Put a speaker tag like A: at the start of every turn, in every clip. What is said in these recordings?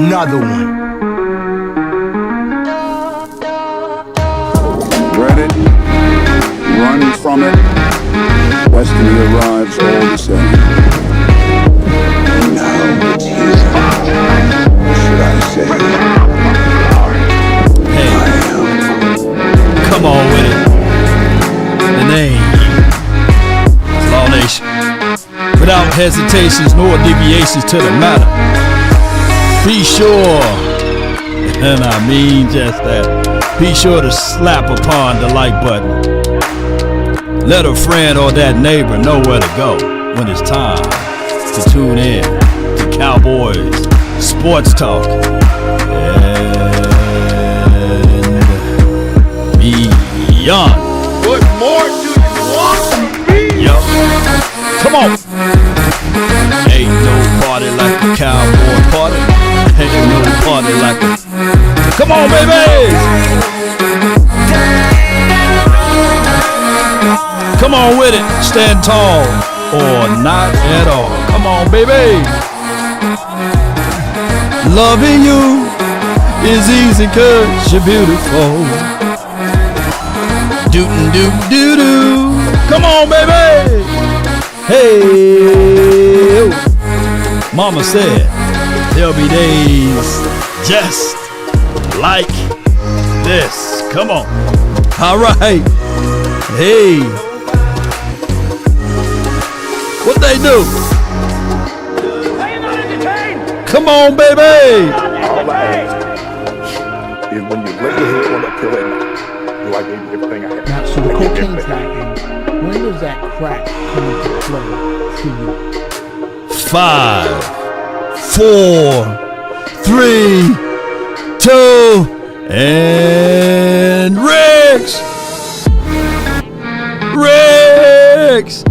A: Another one.
B: Read it, run from it, destiny arrives all the same. Now it's his time. Should I say?
C: Hey, come on with it. The name is Law Nation. Without hesitations nor deviations to the matter. Be sure, and I mean just that, be sure to slap upon the like button. Let a friend or that neighbor know where to go when it's time to tune in to Cowboys Sports Talk and beyond.
A: What more do you want from me?
C: Yo, come on. Ain't no party like a cowboy party. Ain't no party like a... Come on, baby! Come on with it. Stand tall or not at all. Come on, baby. Loving you is easy 'cause you're beautiful. Doo-doo-doo-doo-doo. Come on, baby. Hey. Mama said there'll be days just like this. Come on. All right. Hey. What they do?
D: Are you not entertained?
C: Come on, baby.
B: All I ask is when you lay your head on that pillow at night, do I give you everything I have?
E: Now, so the cocaine's not in. When does that crack come into play to you?
C: 5, 4, 3, 2, and Riggs! Riggs!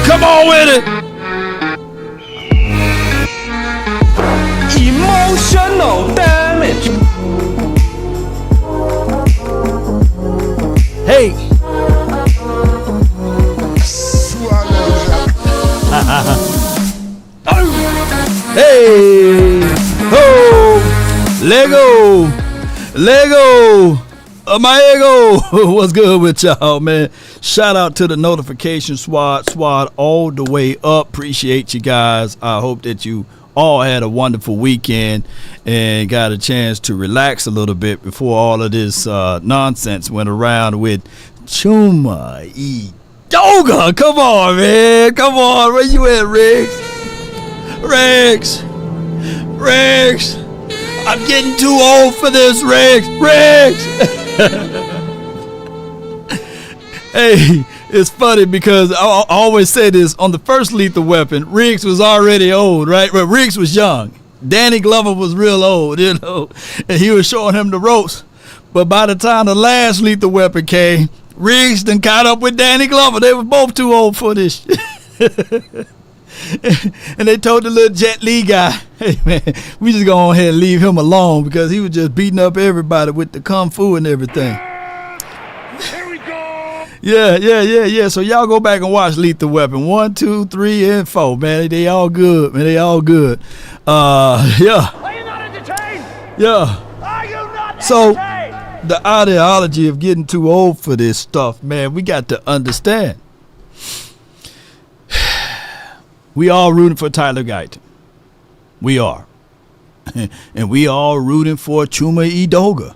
C: Come on with it!
A: Emotional damage.
C: Hey! Hey! Ho! Lego! My ego! What's good with y'all, man? Shout out to the notification squad all the way up. Appreciate you guys. I hope that you all had a wonderful weekend and got a chance to relax a little bit before all of this nonsense went around with Chuma Edoga. Come on, man. Come on. Where you at, Riggs? Riggs. I'm getting too old for this, Riggs. Hey, it's funny because I always say this on the first Lethal Weapon. Riggs was already old, right? But Riggs was young. Danny Glover was real old, you know, and he was showing him the ropes. But by the time the last Lethal Weapon came, Riggs done caught up with Danny Glover. They were both too old for this shit. And they told the little Jet Li guy, hey man, we just go ahead and leave him alone because he was just beating up everybody with the kung fu and everything.
D: Here we go.
C: Yeah. So y'all go back and watch Lethal Weapon 1, 2, 3, and 4, man. They all good, man. They all good. Yeah.
D: Are you not entertained?
C: Yeah.
D: Are you not
C: So
D: entertained?
C: the ideology of getting too old for this stuff, man, we got to understand. We all rooting for Tyler Guyton. We are. And we all rooting for Chuma Edoga.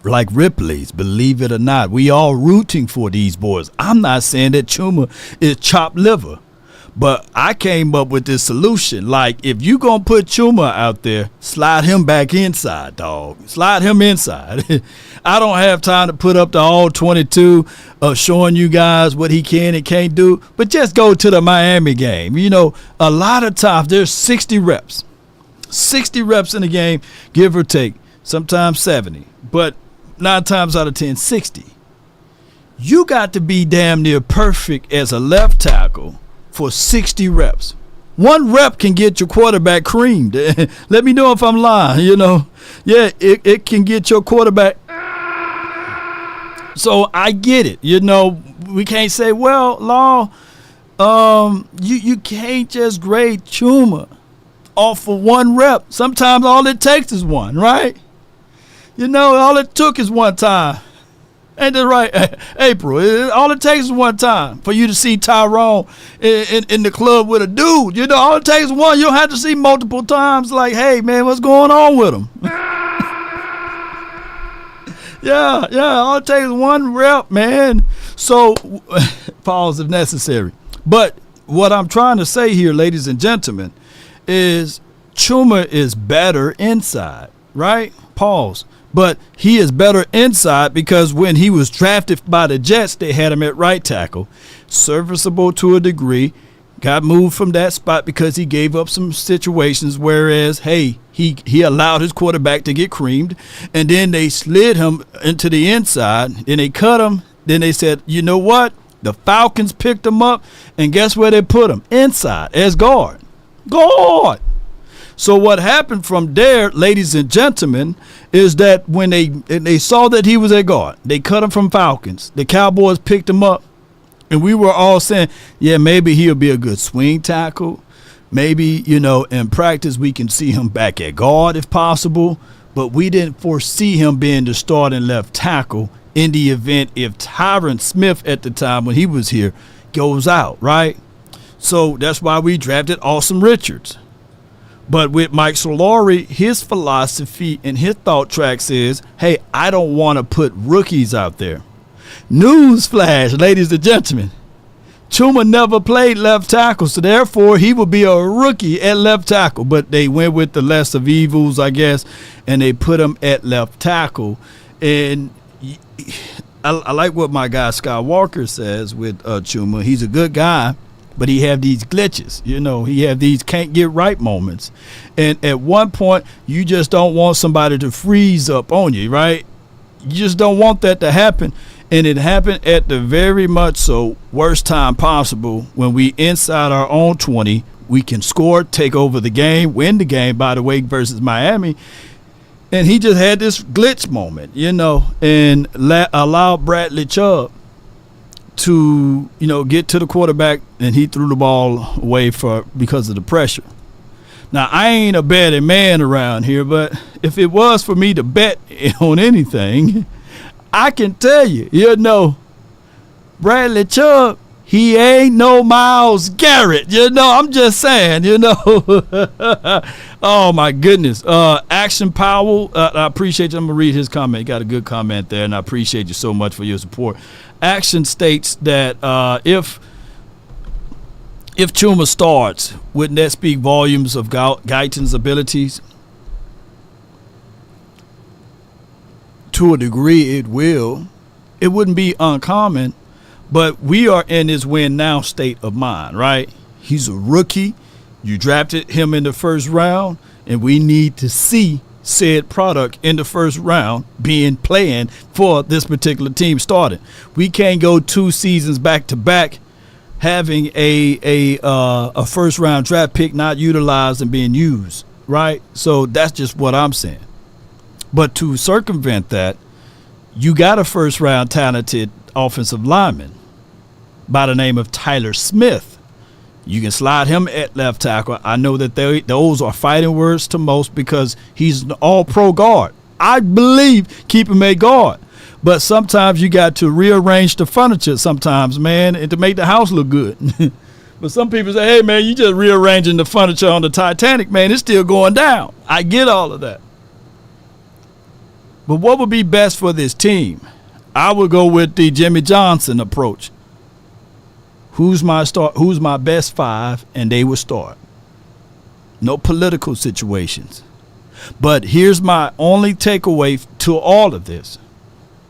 C: Like Ripley's, believe it or not. We all rooting for these boys. I'm not saying that Chuma is chopped liver. But I came up with this solution. Like, if you going to put Chuma out there, slide him back inside, dog. Slide him inside. I don't have time to put up the all 22 of showing you guys what he can and can't do. But just go to the Miami game. You know, a lot of times there's 60 reps. 60 reps in a game, give or take. Sometimes 70. But 9 times out of 10, 60. You got to be damn near perfect as a left tackle for 60 reps. 1 rep can get your quarterback creamed. Let me know if I'm lying, you know. Yeah, it can get your quarterback. So I get it. You know, we can't say, well, Law, You can't just grade Chuma off for one rep. Sometimes all it takes is one, right? You know, all it took is one time. Ain't that right, April? All it takes is one time for you to see Tyrone in the club with a dude. You know, all it takes is one. You don't have to see multiple times like, hey, man, what's going on with him? Yeah, all it takes is one rep, man. So, pause if necessary. But what I'm trying to say here, ladies and gentlemen, is Chuma is better inside, right? Pause. But he is better inside because when he was drafted by the Jets, they had him at right tackle. Serviceable to a degree. Got moved from that spot because he gave up some situations, whereas, hey, he allowed his quarterback to get creamed. And then they slid him into the inside. Then they cut him. Then they said, you know what? The Falcons picked him up. And guess where they put him? Inside as guard. Guard. So what happened from there, ladies and gentlemen, is that when they saw that he was a guard, they cut him from Falcons. The Cowboys picked him up, and we were all saying, yeah, maybe he'll be a good swing tackle. Maybe, you know, in practice we can see him back at guard if possible. But we didn't foresee him being the starting left tackle in the event if Tyron Smith at the time when he was here goes out, right? So that's why we drafted Austin Richards. But with Mike Solari, his philosophy and his thought tracks is, hey, I don't want to put rookies out there. Newsflash, ladies and gentlemen. Chuma never played left tackle, so therefore he will be a rookie at left tackle. But they went with the less of evils, I guess, and they put him at left tackle. And I like what my guy Scott Walker says with Chuma. He's a good guy. But he have these glitches, you know, he have these can't get right moments. And at one point, you just don't want somebody to freeze up on you, right? You just don't want that to happen. And it happened at the very much so worst time possible when we inside our own 20. We can score, take over the game, win the game, by the way, versus Miami. And he just had this glitch moment, you know, and allowed Bradley Chubb to, you know, get to the quarterback, and he threw the ball away because of the pressure. Now, I ain't a betting man around here, but if it was for me to bet on anything, I can tell you, you know, Bradley Chubb, he ain't no Myles Garrett. You know, I'm just saying, you know. Oh, my goodness. Action Powell, I appreciate you. I'm going to read his comment. He got a good comment there, and I appreciate you so much for your support. Action states that if Chuma starts, wouldn't that speak volumes of Guyton's abilities? To a degree, it will. It wouldn't be uncommon, but we are in this win now state of mind, right? He's a rookie. You drafted him in the first round, and we need to see said product in the first round playing for this particular team starting. We can't go 2 seasons back to back having a first round draft pick not utilized and being used, right? So that's just what I'm saying. But to circumvent that, you got a first round talented offensive lineman by the name of Tyler Smith. You can slide him at left tackle. I know that those are fighting words to most because he's an all-pro guard. I believe keep him a guard. But sometimes you got to rearrange the furniture sometimes, man, and to make the house look good. But some people say, hey, man, you just rearranging the furniture on the Titanic, man. It's still going down. I get all of that. But what would be best for this team? I would go with the Jimmy Johnson approach. Who's my best 5, and they will start. No political situations. But here's my only takeaway to all of this.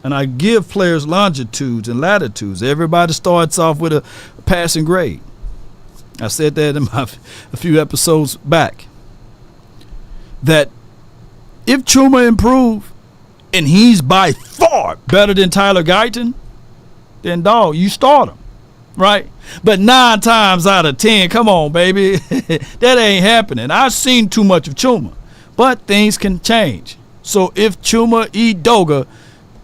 C: And I give players longitudes and latitudes. Everybody starts off with a passing grade. I said that in a few episodes back. That if Chuma improves, and he's by far better than Tyler Guyton, then, dog, you start him. Right? But 9 times out of 10, come on, baby. That ain't happening. I've seen too much of Chuma. But things can change. So if Chuma Edoga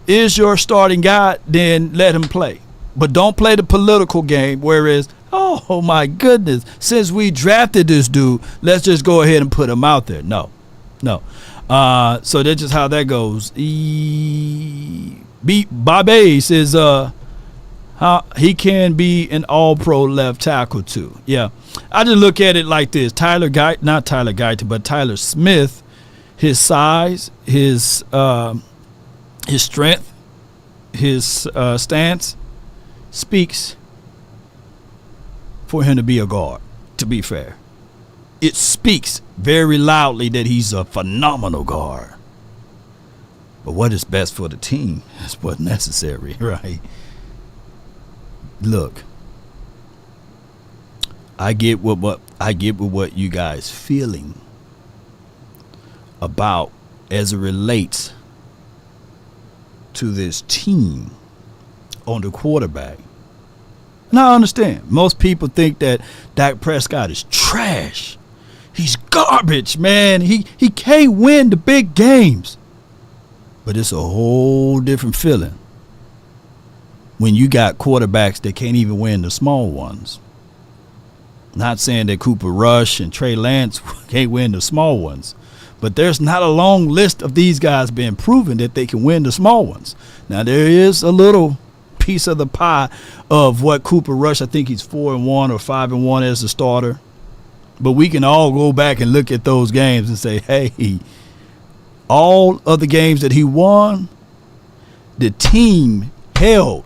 C: is your starting guy, then let him play. But don't play the political game, whereas Oh my goodness. Since we drafted this dude, let's just go ahead and put him out there. No. So that's just how that goes. Bobby says how he can be an all-pro left tackle too. Yeah. I just look at it like this. Tyler Smith, his size, his strength, his stance speaks for him to be a guard, to be fair. It speaks very loudly that he's a phenomenal guard. But what is best for the team is what's necessary, right? Look, I get what you guys feeling about as it relates to this team on the quarterback. And I understand. Most people think that Dak Prescott is trash. He's garbage, man. He can't win the big games. But it's a whole different feeling when you got quarterbacks that can't even win the small ones. Not saying that Cooper Rush and Trey Lance can't win the small ones, but there's not a long list of these guys being proven that they can win the small ones. Now, there is a little piece of the pie of what Cooper Rush, I think he's 4-1 or 5-1 as a starter. But we can all go back and look at those games and say, hey, all of the games that he won, the team held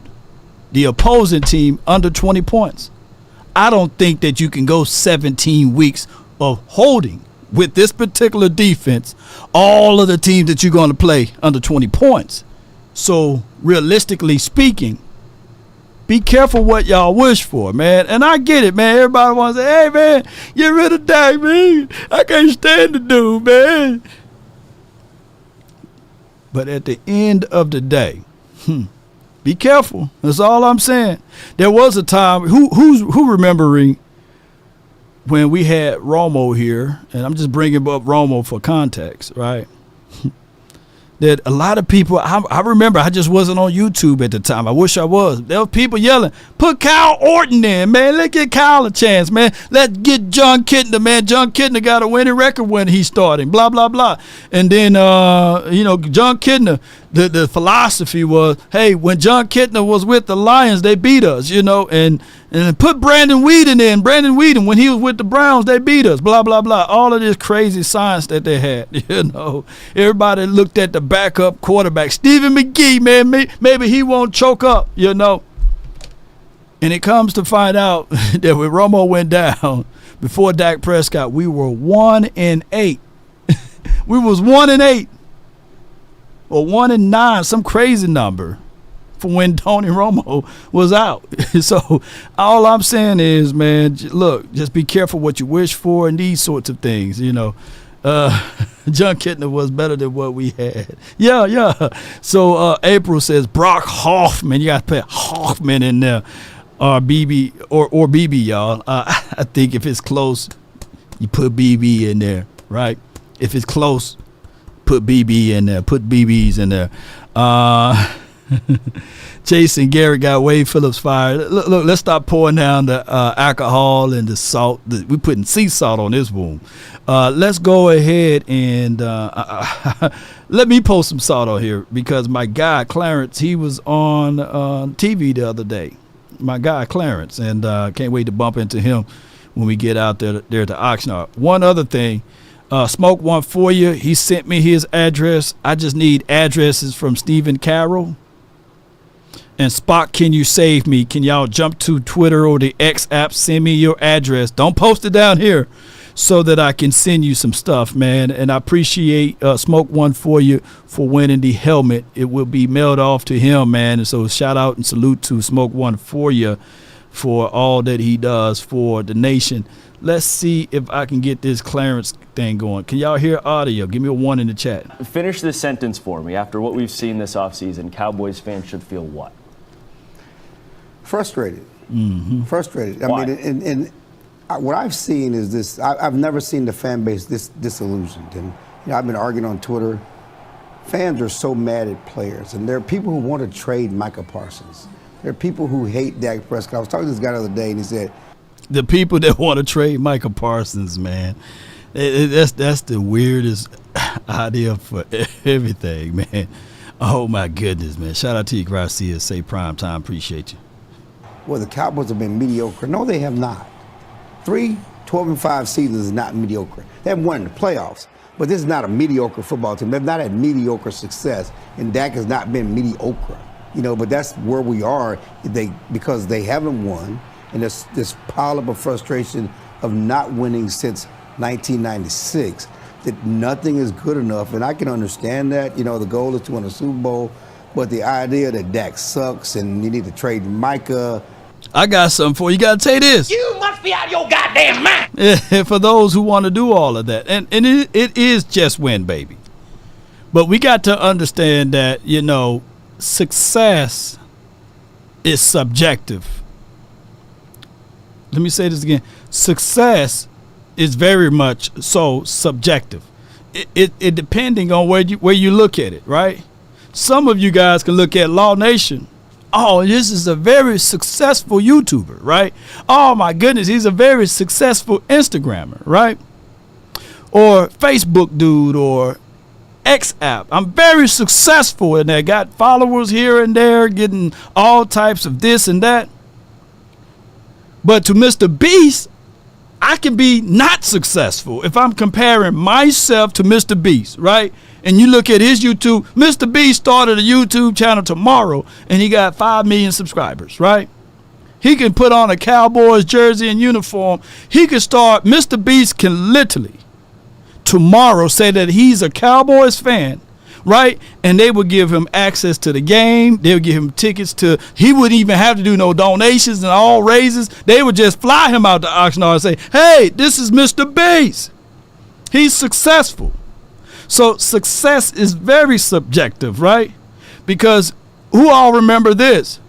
C: the opposing team under 20 points. I don't think that you can go 17 weeks of holding with this particular defense all of the teams that you're going to play under 20 points. So realistically speaking, be careful what y'all wish for, man. And I get it, man. Everybody wants to say, hey, man, get rid of Dak, man. I can't stand the dude, man. But at the end of the day, be careful. That's all I'm saying. There was a time, who remembering when we had Romo here, and I'm just bringing up Romo for context, right? That a lot of people, I remember I just wasn't on YouTube at the time. I wish I was. There were people yelling, put Kyle Orton in, man. Let's get Kyle a chance, man. Let's get John Kitna, man. John Kitna got a winning record when he's starting, blah, blah, blah. And then, John Kitna, the philosophy was, hey, when John Kitna was with the Lions, they beat us, and put Brandon Whedon in. Brandon Whedon, when he was with the Browns, they beat us, blah, blah, blah. All of this crazy science that they had, Everybody looked at the backup quarterback. Stephen McGee, man, maybe he won't choke up, And it comes to find out that when Romo went down, before Dak Prescott, we were 1-8. We was 1-8. Or 1-9, some crazy number for when Tony Romo was out. So all I'm saying is, man, look, just be careful what you wish for and these sorts of things, John Kitna was better than what we had. Yeah. So April says Brock Hoffman. You got to put Hoffman in there. Or BB, or BB, y'all. I think if it's close, you put BB in there, right? If it's close, put BB in there. Put BBs in there. Jason Garrett got Wade Phillips fired. Look, let's stop pouring down the alcohol and the salt. We're putting sea salt on this wound. Let's go ahead and let me post some salt on here because my guy Clarence, he was on TV the other day. My guy Clarence, and can't wait to bump into him when we get out there at the auction. One other thing. Smoke One For You, he sent me his address. I just need addresses from Stephen Carroll. And Spock, can you save me? Can y'all jump to Twitter or the X app, send me your address. Don't post it down here so that I can send you some stuff, man. And I appreciate Smoke One For You for winning the helmet. It will be mailed off to him, man. And so shout out and salute to Smoke One For You for all that he does for the nation. Let's see if I can get this Clarence thing going. Can y'all hear audio? Give me a 1 in the chat.
F: Finish this sentence for me. After what we've seen this offseason, Cowboys fans should feel what?
G: Frustrated.
C: Mm-hmm.
G: Frustrated.
F: Why?
G: I mean, and what I've seen is this. I've never seen the fan base this disillusioned. And I've been arguing on Twitter. Fans are so mad at players. And there are people who want to trade Micah Parsons. There are people who hate Dak Prescott. I was talking to this guy the other day, and he said,
C: The people that want to trade Micah Parsons, man, that's the weirdest idea for everything, man. Oh, my goodness, man. Shout out to you, Garcia. Say prime time. Appreciate you.
G: Well, the Cowboys have been mediocre. No, they have not. 3 12-5 seasons is not mediocre. They haven't won in the playoffs, but this is not a mediocre football team. They've not had mediocre success, and Dak has not been mediocre. But that's where we are because they haven't won, and there's this pile-up of frustration of not winning since 1996, that nothing is good enough, and I can understand that. The goal is to win a Super Bowl, but the idea that Dak sucks and you need to trade Micah.
C: I got something for you. You got to take this.
D: You must be out of your goddamn mind.
C: For those who want to do all of that. And it is just win, baby. But we got to understand that, success is subjective. Let me say this again. Success is very much so subjective. It depending on where you look at it, right? Some of you guys can look at Law Nation. Oh, this is a very successful YouTuber, right? Oh, my goodness, he's a very successful Instagrammer, right? Or Facebook dude or X app. I'm very successful in there. Got followers here and there, getting all types of this and that. But to Mr. Beast, I can be not successful if I'm comparing myself to Mr. Beast, right? And you look at his YouTube, Mr. Beast started a YouTube channel tomorrow, and he got 5 million subscribers, right? He can put on a Cowboys jersey and uniform. He can start, Mr. Beast can literally tomorrow say that he's a Cowboys fan, right? And they would give him access to the game. They would give him tickets to, he wouldn't even have to do no donations and all raises. They would just fly him out to Oxnard and say, hey, this is Mr. Beast. He's successful. So success is very subjective, right? Because who all remember this?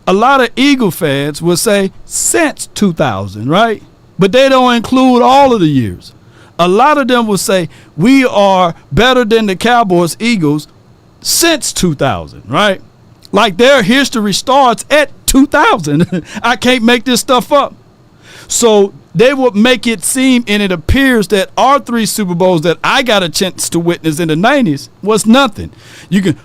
C: A lot of Eagle fans will say since 2000, right? But they don't include all of the years. A lot of them will say we are better than the Cowboys Eagles since 2000, right? Like their history starts at 2000. I can't make this stuff up. So they would make it seem, and it appears that our 3 Super Bowls that I got a chance to witness in the 90s was nothing. You can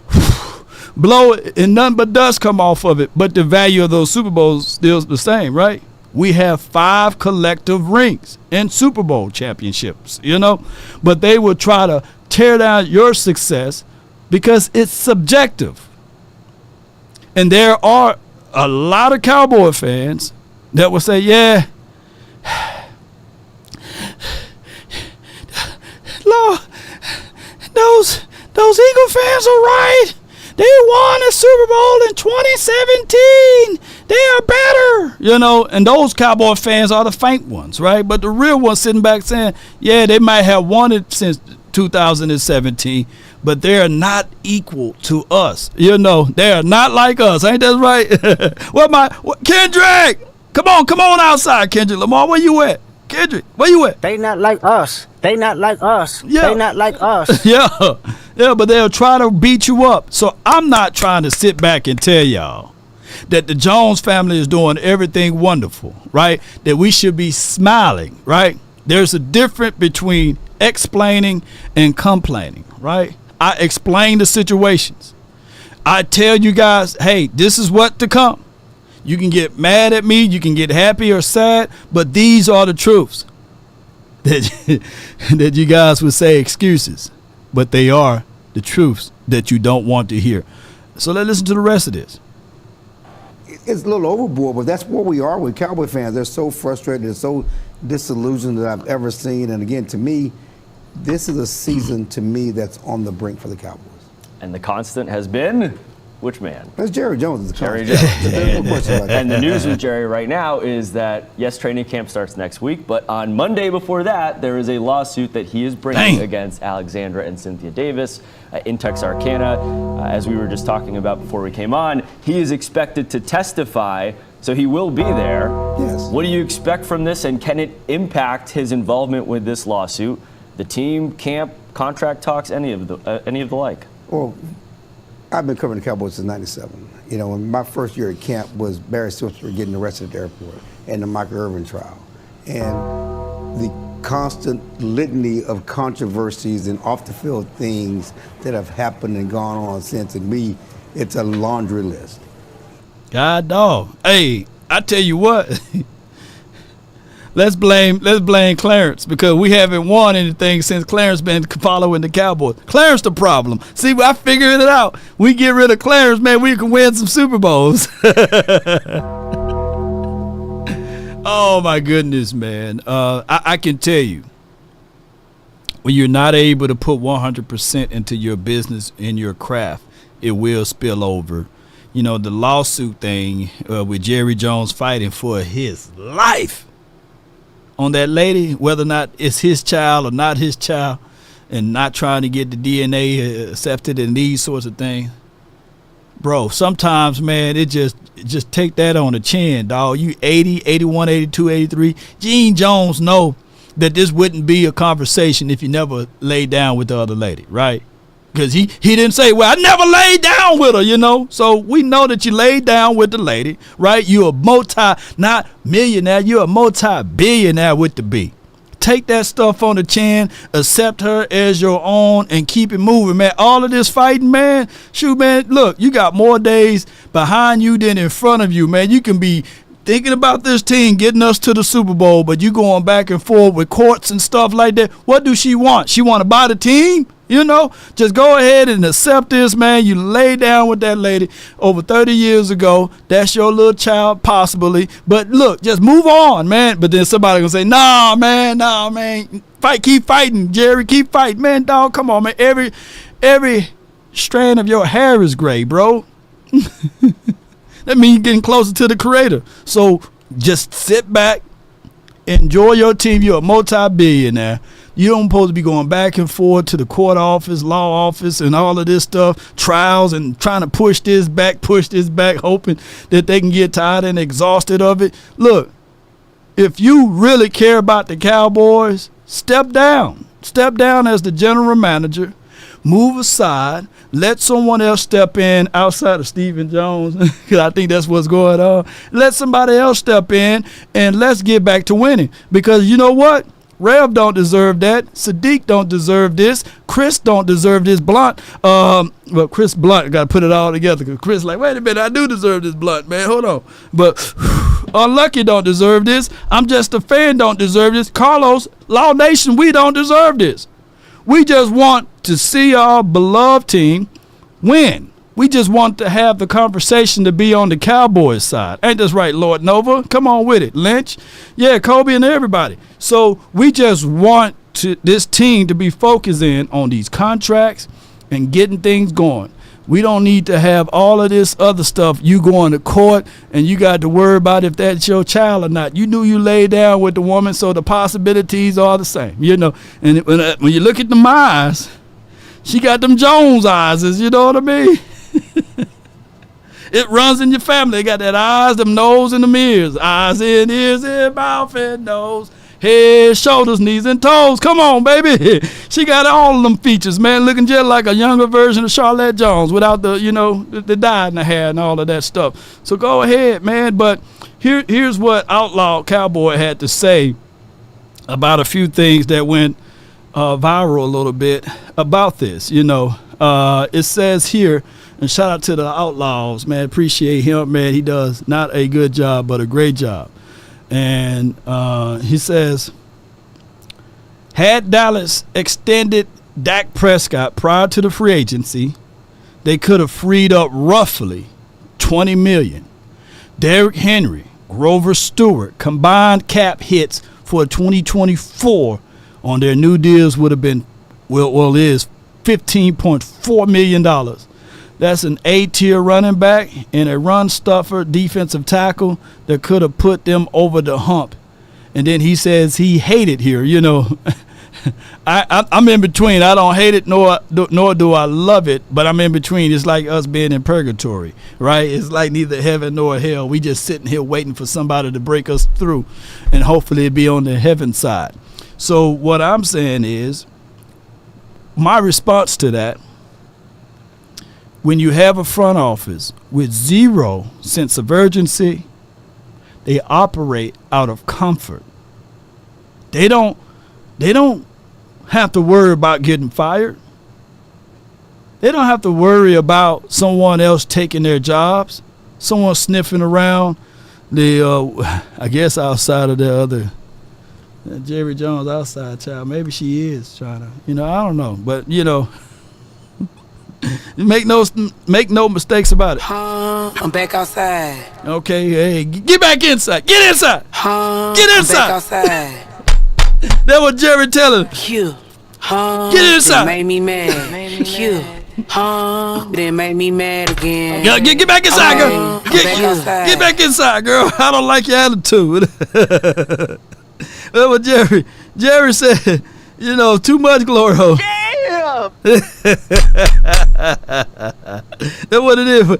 C: blow it and nothing but dust come off of it, but the value of those Super Bowls still the same, right? We have 5 collective rings and Super Bowl championships, but they will try to tear down your success because it's subjective. And there are a lot of Cowboy fans that will say, yeah, Lord, those Eagle fans are right. They won a Super Bowl in 2017. They are better, and those Cowboy fans are the faint ones, right? But the real ones sitting back saying, yeah, they might have won it since 2017, but they are not equal to us. They are not like us. Ain't that right? Kendrick, come on outside, Kendrick Lamar. Where you at? Kendrick, where you at?
H: They not like us. They not like us.
C: Yeah.
H: They not like us.
C: Yeah, but they'll try to beat you up. So I'm not trying to sit back and tell y'all that the Jones family is doing everything wonderful, right? That we should be smiling, right? There's a difference between explaining and complaining, right? I explain the situations. I tell you guys, hey, this is what to come. You can get mad at me, you can get happy or sad, but these are the truths. That you guys would say excuses, but they are the truths that you don't want to hear. So let's listen to the rest of this.
G: It's a little overboard, but that's where we are with Cowboy fans. They're so frustrated and so disillusioned that I've ever seen. And again, to me, this is a season to me that's on the brink for the Cowboys.
F: And the constant has been which man?
G: That's Jerry Jones.
F: Jerry Jones.
G: There's no question about that.
F: And the news with Jerry right now is that, yes, training camp starts next week, but on Monday before that, there is a lawsuit that he is bringing against Alexandra and Cynthia Davis in Texarkana. As we were just talking about before we came on, he is expected to testify, so he will be there.
G: Yes.
F: What do you expect from this, and can it impact his involvement with this lawsuit, the team, camp, contract talks, any of the like?
G: Well, I've been covering the Cowboys since '97. You know, when my first year at camp was Barry Switzer getting arrested at the airport and the Michael Irvin trial. And the constant litany of controversies and off-the-field things that have happened and gone on since, and me, it's a laundry list.
C: God dog. Hey, I tell you what. Let's blame Clarence, because we haven't won anything since Clarence been following the Cowboys. Clarence the problem. See, I figured it out. We get rid of Clarence, man, we can win some Super Bowls. Oh my goodness, man. I can tell you, when you're not able to put 100% into your business and your craft, it will spill over. You know, the lawsuit thing with Jerry Jones fighting for his life on that lady, whether or not it's his child or not his child, and not trying to get the DNA accepted and these sorts of things. Bro, sometimes, man, it just take that on the chin, dog. You 80, 81, 82, 83. Gene Jones know that this wouldn't be a conversation if you never laid down with the other lady, right? Because he didn't say, well, I never laid down with her, you know. So we know that you laid down with the lady, right? You're a not millionaire, you're a multi-billionaire with the B. Take that stuff on the chin, accept her as your own, and keep it moving, man. All of this fighting, man, shoot, man, look, you got more days behind you than in front of you, man. You can be thinking about this team getting us to the Super Bowl, but you going back and forth with courts and stuff like that. What do she want? She want to buy the team? You know, just go ahead and accept this, man. You lay down with that lady over 30 years ago. That's your little child, possibly. But look, just move on, man. But then somebody gonna say, nah, man. Fight, keep fighting, Jerry, keep fighting. Man, dog, come on, man. Every strand of your hair is gray, bro. That means you're getting closer to the creator. So just sit back, enjoy your team. You're a multi-billionaire. You don't supposed to be going back and forth to the court office, law office, and all of this stuff, trials, and trying to push this back, hoping that they can get tired and exhausted of it. Look, if you really care about the Cowboys, step down. Step down as the general manager. Move aside. Let someone else step in outside of Stephen Jones, because I think that's what's going on. Let somebody else step in, and let's get back to winning. Because you know what? Rev don't deserve that. Sadiq don't deserve this. Chris don't deserve this blunt. Well, Chris Blunt, got to put it all together, because Chris like, wait a minute, I do deserve this blunt, man. Hold on. But Unlucky don't deserve this. I'm Just a Fan don't deserve this. Carlos, Law Nation, we don't deserve this. We just want to see our beloved team win. We just want to have the conversation to be on the Cowboys side. Ain't this right, Lord Nova? Come on with it. Lynch. Yeah, Kobe and everybody. So we just want this team to be focusing on these contracts and getting things going. We don't need to have all of this other stuff. You going to court and you got to worry about if that's your child or not. You knew you laid down with the woman, so the possibilities are the same, you know. And when you look at them eyes, she got them Jones eyes, you know what I mean? It runs in your family. They got that eyes, them nose, and them ears. Eyes in, ears in, mouth and nose. Head, shoulders, knees, and toes. Come on, baby. She got all of them features, man, looking just like a younger version of Charlotte Jones without the, you know, the dye in the hair and all of that stuff. So go ahead, man. But here's what Outlaw Cowboy had to say about a few things that went viral a little bit about this. You know, it says here, and shout out to the Outlaws, man. Appreciate him, man. He does not a good job, but a great job. And he says, had Dallas extended Dak Prescott prior to the free agency, they could have freed up roughly $20 million. Derrick Henry, Grover Stewart, combined cap hits for 2024 on their new deals would have been, is $15.4 million. That's an A-tier running back and a run stuffer defensive tackle that could have put them over the hump. And then he says he hated here. You know, I'm in between. I don't hate it, nor do I love it, but I'm in between. It's like us being in purgatory, right? It's like neither heaven nor hell. We just sitting here waiting for somebody to break us through, and hopefully it be on the heaven side. So what I'm saying is, my response to that when you have a front office with zero sense of urgency, they operate out of comfort. They don't have to worry about getting fired. They don't have to worry about someone else taking their jobs, someone sniffing around the, I guess outside of the other, Jerry Jones outside child. Maybe she is trying to, I don't know. But, make no mistakes about it.
I: I'm back outside.
C: Okay, hey, get back inside. Get inside. Get inside.
I: I'm back outside.
C: That was Jerry telling.
I: Q.
C: Get inside.
I: It made me mad. Q. Then made me mad again.
C: Get back inside, girl. Get back inside, girl. I don't like your attitude. That was Jerry. Jerry said, too much glory hole.
D: Damn!
C: That's what it is.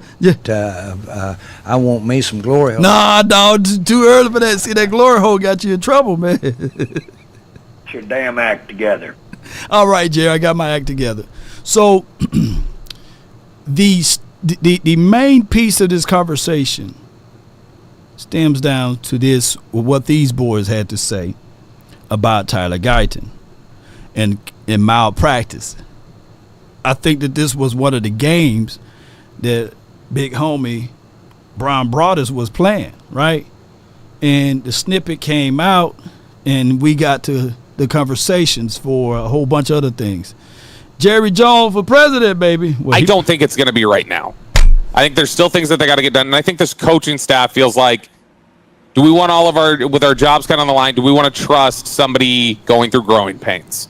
J: I want me some glory hole.
C: Nah, dog, too early for that. See, that glory hole got you in trouble, man.
A: Get your damn act together.
C: All right, Jerry, I got my act together. So the main piece of this conversation stems down to this, what these boys had to say about Tyler Guyton and malpractice. I think that this was one of the games that big homie Brian Broaddus was playing, right? And the snippet came out, and we got to the conversations for a whole bunch of other things. Jerry Jones for president, baby. Well,
K: I don't think it's going to be right now. I think there's still things that they got to get done, and I think this coaching staff feels like, do we want with our jobs kind of on the line, do we want to trust somebody going through growing pains?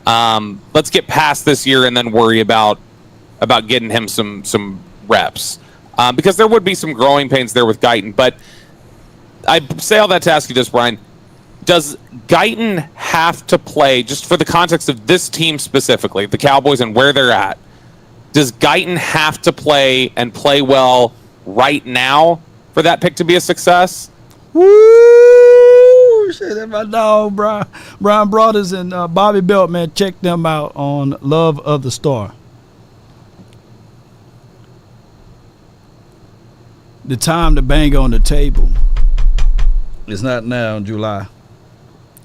K: Let's get past this year and then worry about getting him some reps, because there would be some growing pains there with Guyton. But I say all that to ask you this, Brian. Does Guyton have to play, just for the context of this team specifically, the Cowboys and where they're at, does Guyton have to play and play well right now for that pick to be a success?
C: Woo! Shit, that my dog, Brian Broaddus and Bobby Belt, man. Check them out on Love of the Star. The time to bang on the table is not now in July.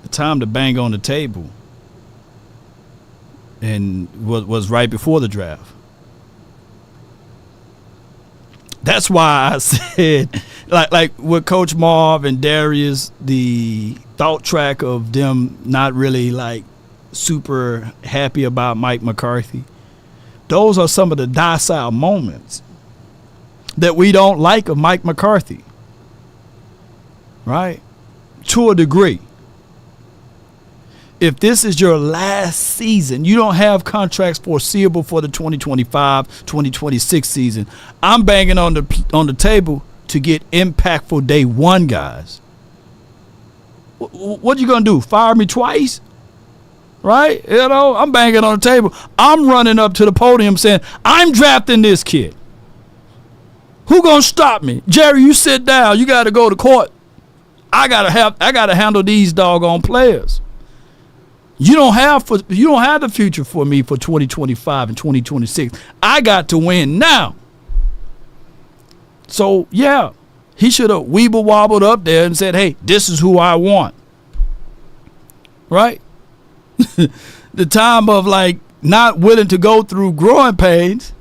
C: The time to bang on the table and was right before the draft. That's why I said, like with Coach Marv and Darius, the thought track of them not really like super happy about Mike McCarthy. Those are some of the docile moments that we don't like of Mike McCarthy. Right? To a degree. If this is your last season, you don't have contracts foreseeable for the 2025-2026 season. I'm banging on the table to get impactful day one guys. What you gonna do? Fire me twice? Right? I'm banging on the table. I'm running up to the podium saying, I'm drafting this kid. Who gonna stop me? Jerry, you sit down. You got to go to court. I gotta handle these doggone players. You don't have the future for me for 2025 and 2026. I got to win now. So yeah, he should have weeble wobbled up there and said, "Hey, this is who I want." Right? The time of like not willing to go through growing pains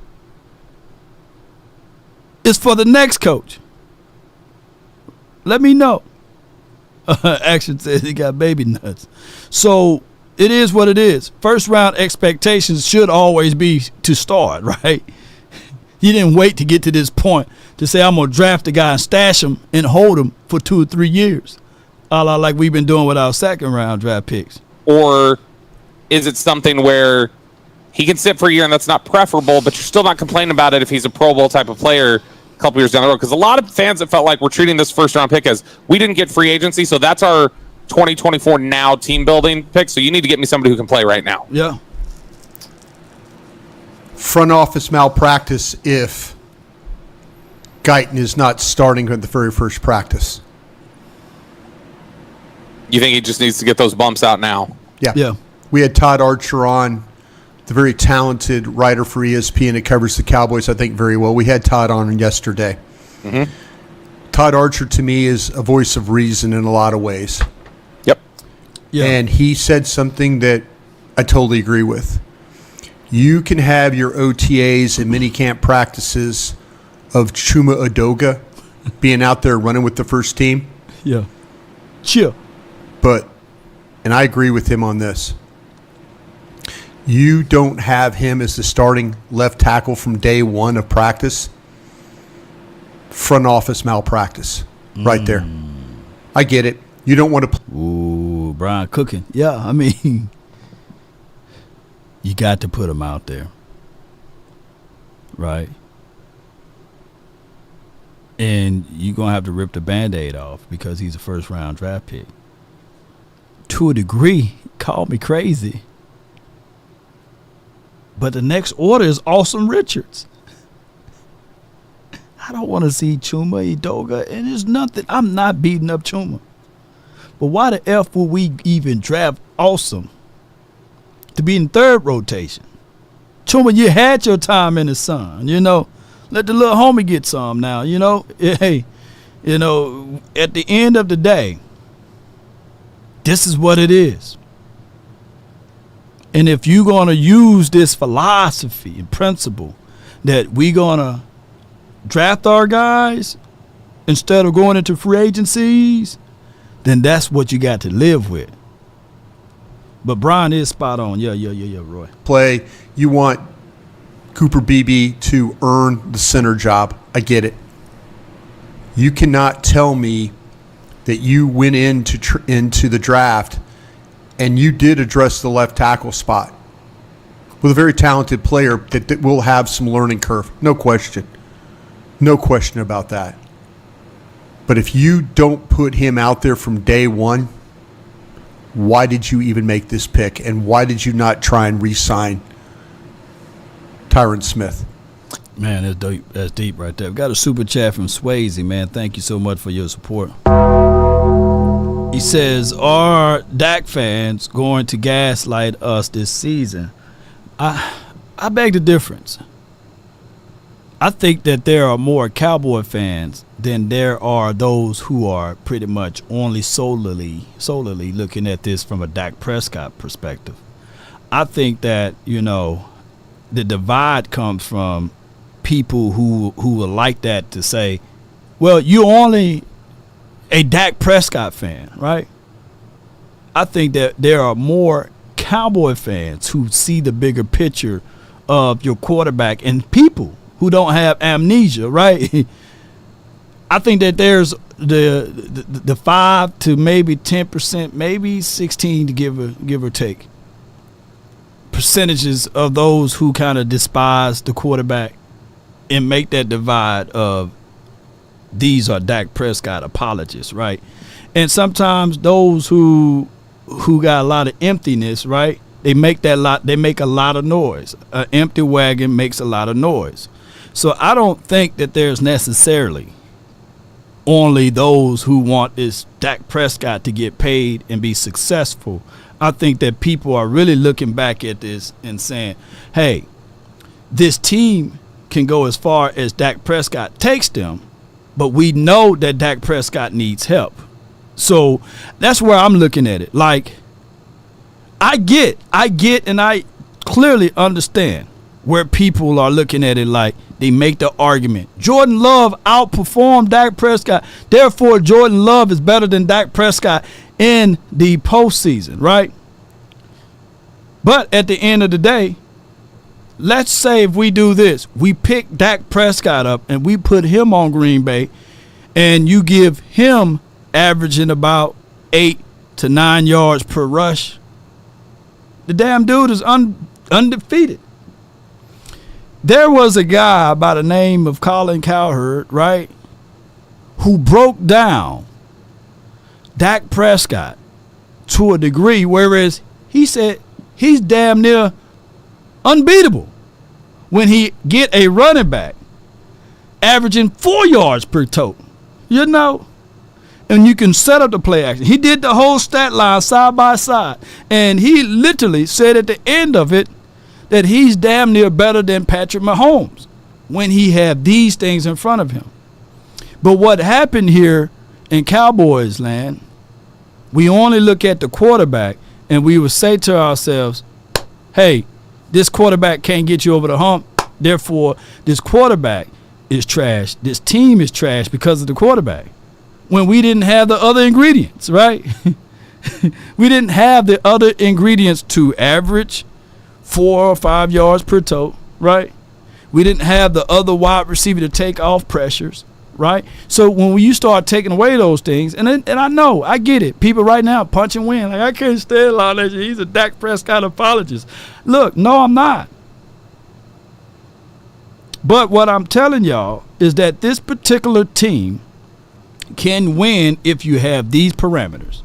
C: is for the next coach. Let me know. Action says he got baby nuts. So it is what it is. First round expectations should always be to start, right? You didn't wait to get to this point to say, I'm going to draft a guy and stash him and hold him for 2 or 3 years, a la like we've been doing with our second round draft picks.
K: Or is it something where he can sit for a year and that's not preferable, but you're still not complaining about it if he's a Pro Bowl type of player a couple years down the road? Because a lot of fans have felt like we're treating this first round pick as we didn't get free agency, so that's our 2024 now team building pick, so you need to get me somebody who can play right now.
C: Yeah.
L: Front office malpractice if Guyton is not starting at the very first practice.
K: You think he just needs to get those bumps out now?
L: Yeah.
C: Yeah.
L: We had Todd Archer on the very talented writer for ESPN that covers the Cowboys, I think, very well. We had Todd on yesterday.
K: Mm-hmm.
L: Todd Archer, to me, is a voice of reason in a lot of ways.
K: Yep.
C: Yeah.
L: And he said something that I totally agree with. You can have your OTAs and minicamp practices of Chuma Edoga being out there running with the first team.
C: Yeah. Chill.
L: But, and I agree with him on this, you don't have him as the starting left tackle from day one of practice. Front office malpractice right there. I get it. You don't want to
C: Ooh, Brian cooking. Yeah, I mean, you got to put him out there. Right? And you're going to have to rip the Band-Aid off because he's a first-round draft pick. To a degree, call me crazy. But the next order is Awesome Richards. I don't want to see Chuma Edoga, and there's nothing. I'm not beating up Chuma. But why the F would we even draft Awesome to be in third rotation? Chuma, you had your time in the sun, you know. Let the little homie get some now, you know. Hey, you know, at the end of the day, this is what it is. And if you're going to use this philosophy and principle that we're going to draft our guys instead of going into free agencies, then that's what you got to live with. But Brian is spot on. Yeah, Roy.
L: play. You want Cooper Beebe to earn the center job. I get it. You cannot tell me that you went into the draft and you did address the left tackle spot with a very talented player that will have some learning curve. No question. No question about that. But if you don't put him out there from day one, why did you even make this pick? And why did you not try and re-sign Tyron Smith?
C: Man, that's deep. That's deep right there. We got a super chat from Swayze, man. Thank you so much for your support. He says, are Dak fans going to gaslight us this season? I beg the difference. I think that there are more Cowboy fans than there are those who are pretty much only solely looking at this from a Dak Prescott perspective. I think that, you know, the divide comes from people who would like that to say, well, you're only a Dak Prescott fan, right? I think that there are more Cowboy fans who see the bigger picture of your quarterback and people who don't have amnesia, right? I think that there's the 5 to maybe 10%, maybe 16 to give or take percentages of those who kind of despise the quarterback and make that divide of these are Dak Prescott apologists, right? And sometimes those who got a lot of emptiness, right? They make a lot of noise. An empty wagon makes a lot of noise. So I don't think that there's necessarily only those who want this Dak Prescott to get paid and be successful. I think that people are really looking back at this and saying, hey, this team can go as far as Dak Prescott takes them, but we know that Dak Prescott needs help. So that's where I'm looking at it. Like, I get, and I clearly understand where people are looking at it like they make the argument. Jordan Love outperformed Dak Prescott. Therefore, Jordan Love is better than Dak Prescott in the postseason, right? But at the end of the day, let's say if we do this, we pick Dak Prescott up and we put him on Green Bay and you give him averaging about 8 to 9 yards per rush, the damn dude is undefeated. There was a guy by the name of Colin Cowherd, right, who broke down Dak Prescott to a degree, whereas he said he's damn near unbeatable when he get a running back averaging 4 yards per tote, you know, and you can set up the play action. He did the whole stat line side by side, and he literally said at the end of it that he's damn near better than Patrick Mahomes when he had these things in front of him. But what happened here in Cowboys land, we only look at the quarterback and we would say to ourselves, hey, this quarterback can't get you over the hump. Therefore, this quarterback is trash. This team is trash because of the quarterback. When we didn't have the other ingredients, right? We didn't have the other ingredients to average 4 or 5 yards per toe, right? We didn't have the other wide receiver to take off pressures, right? So when you start taking away those things, and I know, I get it. People right now punch and win. Like, I can't stand Law Nation. He's a Dak Prescott apologist. Look, no, I'm not. But what I'm telling y'all is that this particular team can win if you have these parameters.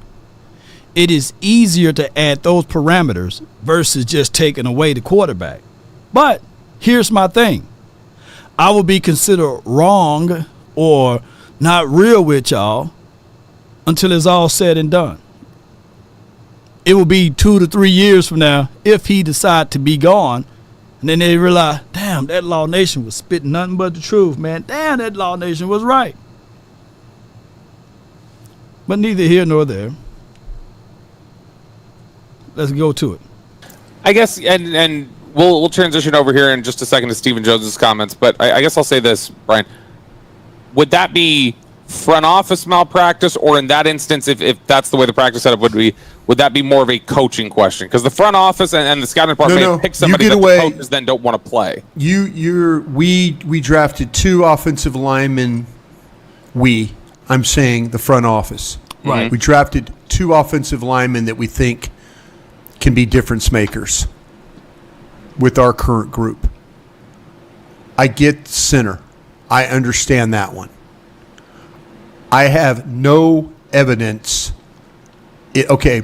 C: It is easier to add those parameters versus just taking away the quarterback. But here's my thing. I will be considered wrong or not real with y'all until it's all said and done. It will be 2 to 3 years from now if he decide to be gone. And then they realize, damn, that Law Nation was spitting nothing but the truth, man. Damn, that Law Nation was right. But neither here nor there. Let's go to it.
K: I guess, and we'll transition over here in just a second to Stephen Jones' comments, but I guess I'll say this, Brian. Would that be front office malpractice, or in that instance, if that's the way the practice setup would be, would that be more of a coaching question? Because the front office and the scouting department may pick somebody that the coaches then don't want to play.
L: We drafted 2 offensive linemen. I'm saying the front office.
C: Right.
L: We drafted 2 offensive linemen that we think can be difference makers with our current group. I get center. I understand that one. I have no evidence. Okay,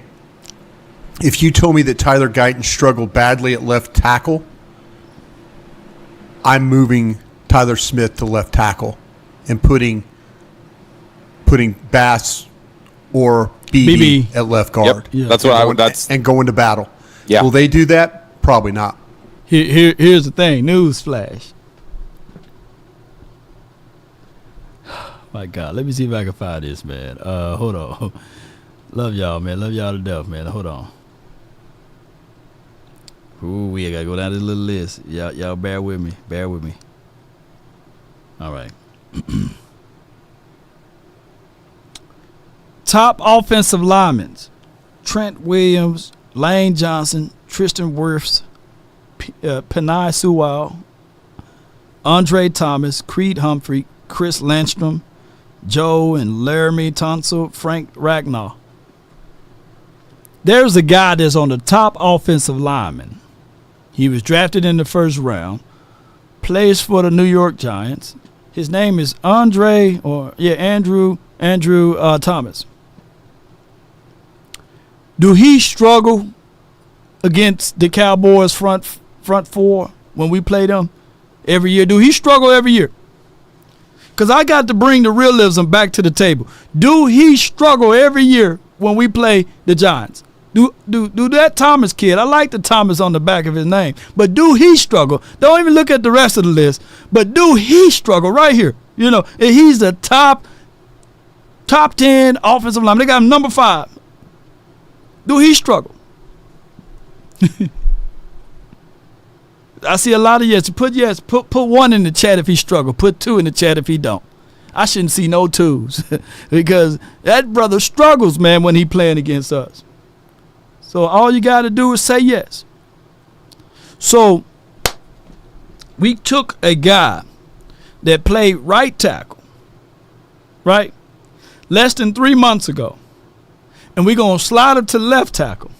L: if you told me that Tyler Guyton struggled badly at left tackle, I'm moving Tyler Smith to left tackle and putting Bass or BB at left guard.
K: Yep. Yeah. That's what I would.
L: And going to battle.
K: Yeah.
L: Will they do that? Probably not.
C: Here's the thing. News flash. My God, let me see if I can find this, man. Hold on. Love y'all, man. Love y'all to death, man. Hold on. Ooh, I gotta go down this little list. Y'all bear with me. Bear with me. All right. Top offensive linemen: Trent Williams, Lane Johnson, Tristan Wirfs, Penei Sewell, Andre Thomas, Creed Humphrey, Chris Landstrom, Joe and Laramie Tunsil, Frank Ragnar. There's a guy that's on the top offensive lineman. He was drafted in the first round, plays for the New York Giants. His name is Andrew Thomas. Do he struggle against the Cowboys front 4 when we play them every year? Do he struggle every year? Because I got to bring the realism back to the table. Do he struggle every year when we play the Giants? Do that Thomas kid, I like the Thomas on the back of his name, but do he struggle? Don't even look at the rest of the list, but do he struggle right here? You know, he's the top 10 offensive lineman. They got him number 5. Do he struggle? I see a lot of yes. Put 1 in the chat if he struggle. Put 2 in the chat if he don't. I shouldn't see no 2s because that brother struggles, man, when he playing against us. So all you got to do is say yes. So we took a guy that played right tackle, right, less than 3 months ago, and we're going to slide him to left tackle.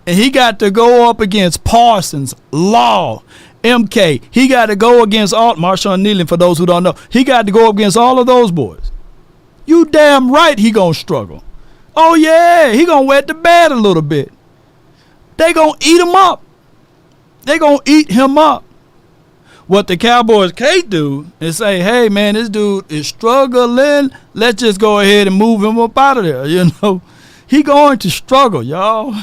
C: And he got to go up against Parsons, Law, MK. He got to go against Marshawn Nealon, for those who don't know. He got to go up against all of those boys. You damn right he going to struggle. Oh, yeah, he going to wet the bed a little bit. They going to eat him up. They going to eat him up. What the Cowboys can't do is say, hey, man, this dude is struggling. Let's just go ahead and move him up out of there, you know. He going to struggle, y'all.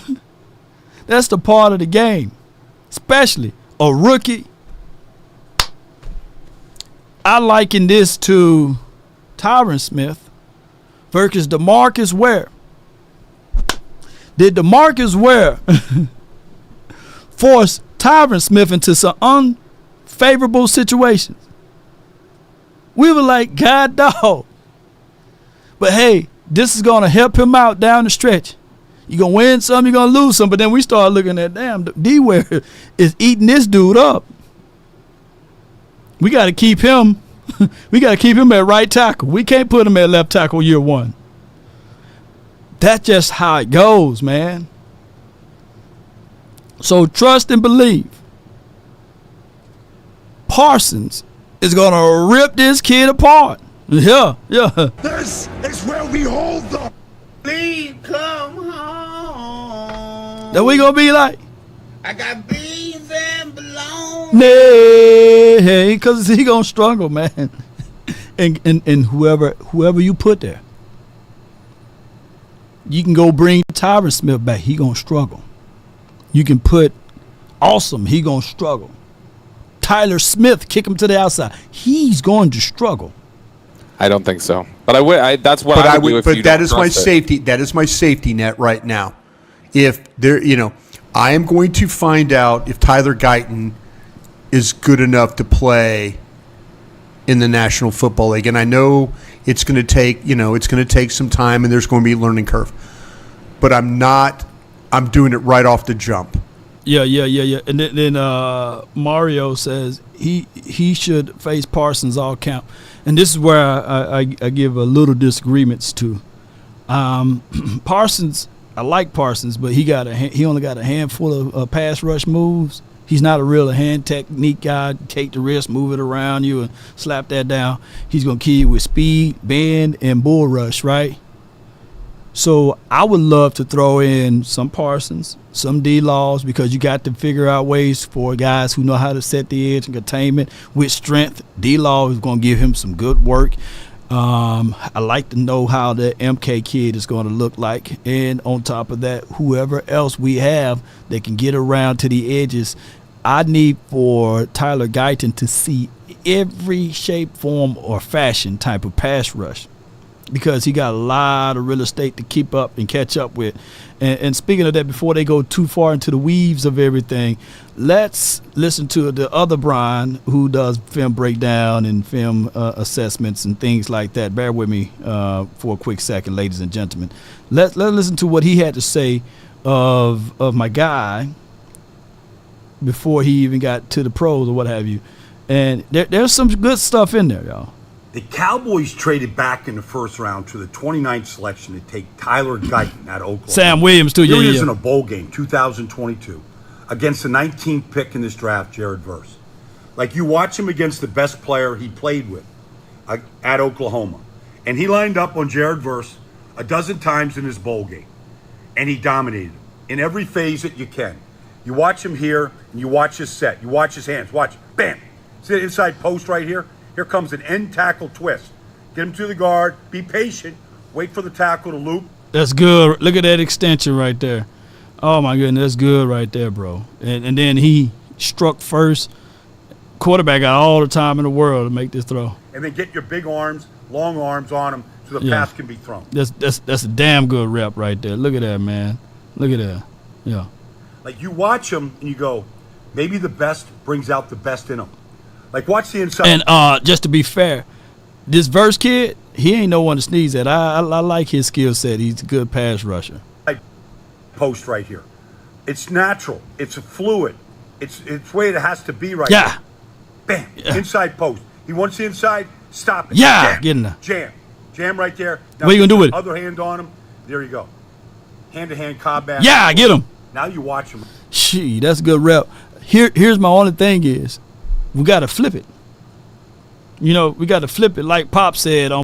C: That's the part of the game, especially a rookie. I liken this to Tyron Smith versus DeMarcus Ware. Did DeMarcus Ware force Tyron Smith into some unfavorable situations? We were like, God dog. But hey, this is going to help him out down the stretch. You're going to win some, you're going to lose some. But then we start looking at, damn, D-Ware is eating this dude up. We got to keep him. We got to keep him at right tackle. We can't put him at left tackle year one. That's just how it goes, man. So trust and believe. Parsons is going to rip this kid apart. Yeah.
B: This is where we hold them.
D: Please come home.
C: That we going to be like?
D: I got beans and bologna.
C: Nay, because he going to struggle, man. and whoever you put there. You can go bring Tyron Smith back. He going to struggle. You can put Awesome. He going to struggle. Tyler Smith, kick him to the outside. He's going to struggle.
K: I don't think so. But I would. That's what I would do if you
L: that
K: don't
L: is my
K: trust it.
L: safety. That is my safety net right now. If there, I am going to find out if Tyler Guyton is good enough to play in the National Football League, and I know it's going to take, it's going to take some time, and there's going to be a learning curve. But I'm not. I'm doing it right off the jump.
C: Yeah. And then Mario says he should face Parsons all camp. And this is where I give a little disagreements to. Parsons, I like Parsons, but he only got a handful of pass rush moves. He's not a real hand technique guy. Take the wrist, move it around you, and slap that down. He's going to kill you with speed, bend, and bull rush, right? So I would love to throw in some Parsons, some D-Laws, because you got to figure out ways for guys who know how to set the edge and containment with strength. D-Law is going to give him some good work. I like to know how the MK kid is going to look like. And on top of that, whoever else we have that can get around to the edges, I need for Tyler Guyton to see every shape, form, or fashion type of pass rush, because he got a lot of real estate to keep up and catch up with. And speaking of that, before they go too far into the weaves of everything, let's listen to the other Brian who does film breakdown and film assessments and things like that. Bear with me for a quick second, ladies and gentlemen. Let's listen to what he had to say of my guy before he even got to the pros or what have you. And there's some good stuff in there, y'all.
M: The Cowboys traded back in the first round to the 29th selection to take Tyler Guyton out of Oklahoma.
C: Sam Williams, too.
M: Here he is
C: Yeah.
M: in a bowl game, 2022, against the 19th pick in this draft, Jared Verse. Like, you watch him against the best player he played with at Oklahoma. And he lined up on Jared Verse a dozen times in his bowl game. And he dominated him in every phase that you can. You watch him here, and you watch his set. You watch his hands. Watch. Bam. See the inside post right here? Here comes an end tackle twist. Get him to the guard. Be patient. Wait for the tackle to loop.
C: That's good. Look at that extension right there. Oh, my goodness. That's good right there, bro. And then he struck first. Quarterback got all the time in the world to make this throw.
M: And then get your big arms, long arms on him so the pass can be thrown.
C: That's a damn good rep right there. Look at that, man. Look at that. Yeah.
M: Like, you watch him and you go, maybe the best brings out the best in him. Like, watch the inside.
C: And just to be fair, this Verse kid, he ain't no one to sneeze at. I like his skill set. He's a good pass rusher.
M: Post right here. It's natural. It's a fluid. It's the way it has to be right
C: Yeah.
M: here. Bam. Yeah. Inside post. He wants the inside. Stop it.
C: Yeah.
M: Jam.
C: Get in there.
M: Jam right there. Now,
C: what are you going to do with it?
M: Other hand on him. There you go. Hand-to-hand combat.
C: Yeah, get him.
M: Now you watch him.
C: Gee, that's a good rep. Here's my only thing is, we got to flip it. We got to flip it like Pop said on